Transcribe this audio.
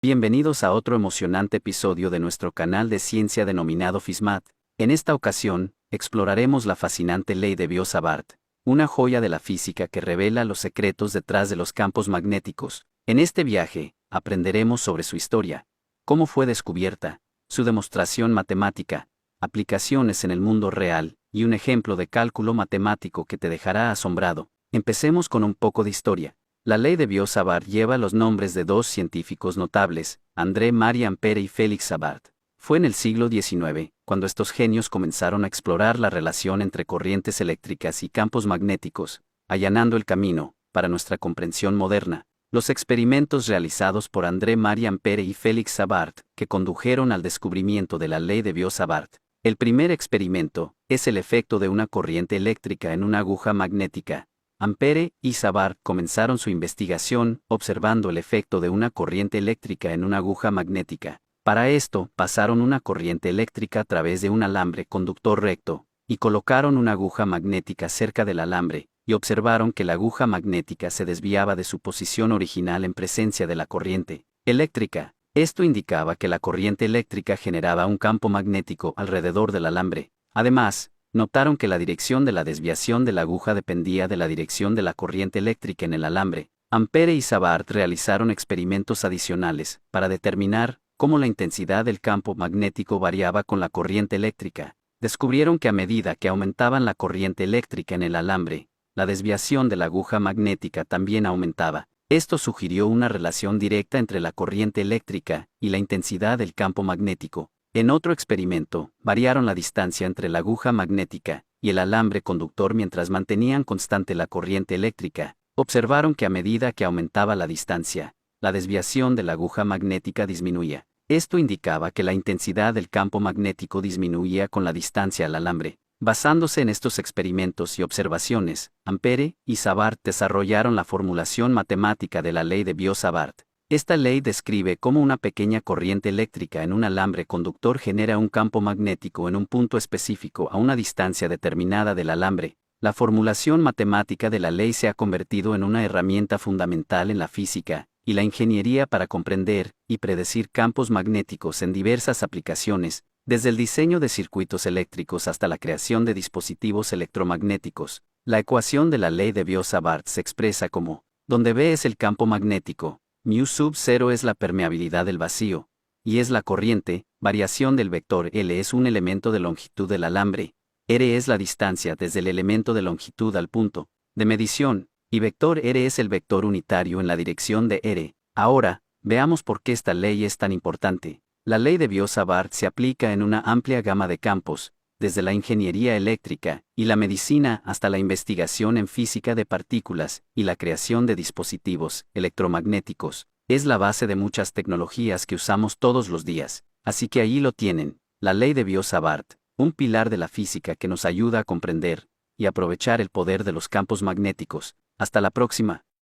Bienvenidos a otro emocionante episodio de nuestro canal de ciencia denominado FISMAT. En esta ocasión, exploraremos la fascinante ley de Biot-Savart, una joya de la física que revela los secretos detrás de los campos magnéticos. En este viaje, aprenderemos sobre su historia, cómo fue descubierta, su demostración matemática, aplicaciones en el mundo real, y un ejemplo de cálculo matemático que te dejará asombrado. Empecemos con un poco de historia. La ley de Biot-Savart lleva los nombres de dos científicos notables, André-Marie Ampère y Félix Savart. Fue en el siglo XIX, cuando estos genios comenzaron a explorar la relación entre corrientes eléctricas y campos magnéticos, allanando el camino para nuestra comprensión moderna. Los experimentos realizados por André-Marie Ampère y Félix Savart, que condujeron al descubrimiento de la ley de Biot-Savart. El primer experimento es el efecto de una corriente eléctrica en una aguja magnética. Ampère y Savart comenzaron su investigación observando el efecto de una corriente eléctrica en una aguja magnética. Para esto, pasaron una corriente eléctrica a través de un alambre conductor recto, y colocaron una aguja magnética cerca del alambre, y observaron que la aguja magnética se desviaba de su posición original en presencia de la corriente eléctrica. Esto indicaba que la corriente eléctrica generaba un campo magnético alrededor del alambre. Además, notaron que la dirección de la desviación de la aguja dependía de la dirección de la corriente eléctrica en el alambre. Ampère y Savart realizaron experimentos adicionales para determinar cómo la intensidad del campo magnético variaba con la corriente eléctrica. Descubrieron que a medida que aumentaban la corriente eléctrica en el alambre, la desviación de la aguja magnética también aumentaba. Esto sugirió una relación directa entre la corriente eléctrica y la intensidad del campo magnético. En otro experimento, variaron la distancia entre la aguja magnética y el alambre conductor mientras mantenían constante la corriente eléctrica. Observaron que a medida que aumentaba la distancia, la desviación de la aguja magnética disminuía. Esto indicaba que la intensidad del campo magnético disminuía con la distancia al alambre. Basándose en estos experimentos y observaciones, Ampère y Savart desarrollaron la formulación matemática de la ley de Biot-Savart. Esta ley describe cómo una pequeña corriente eléctrica en un alambre conductor genera un campo magnético en un punto específico a una distancia determinada del alambre. La formulación matemática de la ley se ha convertido en una herramienta fundamental en la física y la ingeniería para comprender y predecir campos magnéticos en diversas aplicaciones, desde el diseño de circuitos eléctricos hasta la creación de dispositivos electromagnéticos. La ecuación de la ley de Biot-Savart se expresa como, donde B es el campo magnético, mu sub 0 es la permeabilidad del vacío, y es la corriente, variación del vector L es un elemento de longitud del alambre, R es la distancia desde el elemento de longitud al punto de medición, y vector R es el vector unitario en la dirección de R. Ahora, veamos por qué esta ley es tan importante. La ley de Biot-Savart se aplica en una amplia gama de campos, desde la ingeniería eléctrica y la medicina hasta la investigación en física de partículas y la creación de dispositivos electromagnéticos. Es la base de muchas tecnologías que usamos todos los días. Así que ahí lo tienen, la ley de Biot-Savart, un pilar de la física que nos ayuda a comprender y aprovechar el poder de los campos magnéticos. Hasta la próxima.